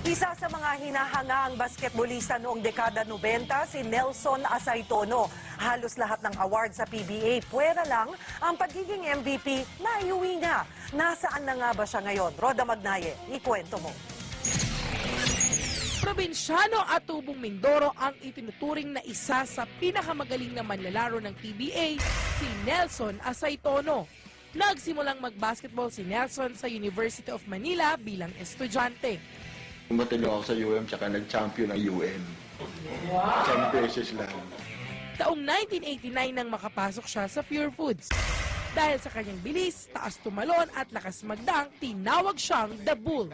Isa sa mga hinahangaang basketballista noong dekada 90, si Nelson Asaytono. Halos lahat ng award sa PBA, puwera lang ang pagiging MVP na iuwi niya. Nasaan na nga ba siya ngayon? Roda Magnaye, ikwento mo. Probinsyano at Tubong Mindoro ang itinuturing na isa sa pinakamagaling na manlalaro ng PBA, si Nelson Asaytono. Nagsimulang mag-basketball si Nelson sa University of Manila bilang estudyante. Matalo ako sa UM tsaka nag-champion ng UM. Wow! 10 pesos lang. Taong 1989 nang makapasok siya sa Pure Foods. Dahil sa kanyang bilis, taas tumalon at lakas magdang, tinawag siyang The Bull.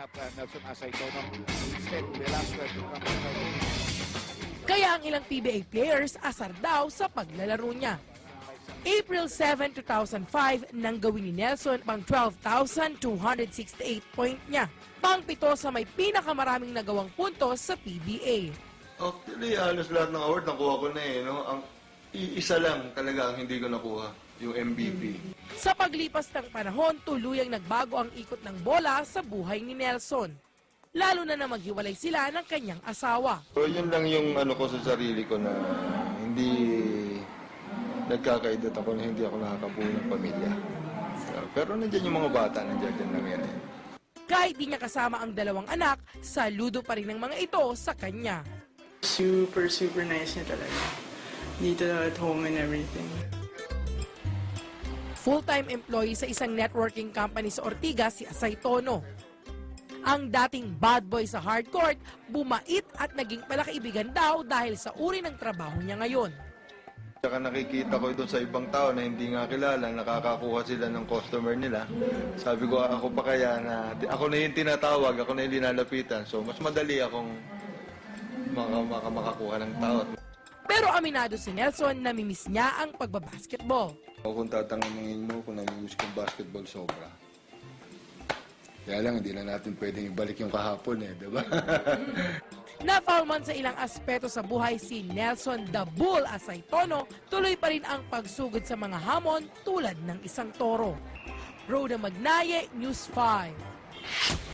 Kaya ang ilang PBA players asar daw sa paglalaro niya. April 7, 2005 nang gawin ni Nelson pang 12,268 point niya. Pang-pito sa may pinakamaraming nagawang puntos sa PBA. Actually, halos lahat ng award nakuha ko na eh. No? Ang isa lang talaga ang hindi ko nakuha, yung MVP. Sa paglipas ng panahon, tuluyang nagbago ang ikot ng bola sa buhay ni Nelson. Lalo na maghiwalay sila ng kanyang asawa. So yun lang yung ano ko sa sarili ko na hindi nagkakaedad ako na hindi ako nakakabuo ng pamilya. Pero nandiyan yung mga bata, nandiyan lang yan eh. Kahit di niya kasama ang dalawang anak, saludo pa rin ng mga ito sa kanya. Super nice niya talaga. Dito at home and everything. Full-time employee sa isang networking company sa Ortigas, si Asaytono. Ang dating bad boy sa hardcourt, bumait at naging palakaibigan daw dahil sa uri ng trabaho niya ngayon. Tsaka nakikita ko ito sa ibang tao na hindi nga kilala, nakakakuha sila ng customer nila. Sabi ko, ako pa kaya na, ako na yung tinatawag, ako na yung linalapitan. So, mas madali akong makakuha ng tao. Pero aminado si Nelson na namimiss niya ang pagbabasketball. Kung tatanungin mo kung namimiss kong basketball, sobra. Kaya lang, hindi na natin pwedeng ibalik yung kahapon eh, di ba? Na-foul man sa ilang aspeto sa buhay si Nelson The Bull Asaytono, tuloy pa rin ang pagsugod sa mga hamon tulad ng isang toro. Roda Magnaye, News 5.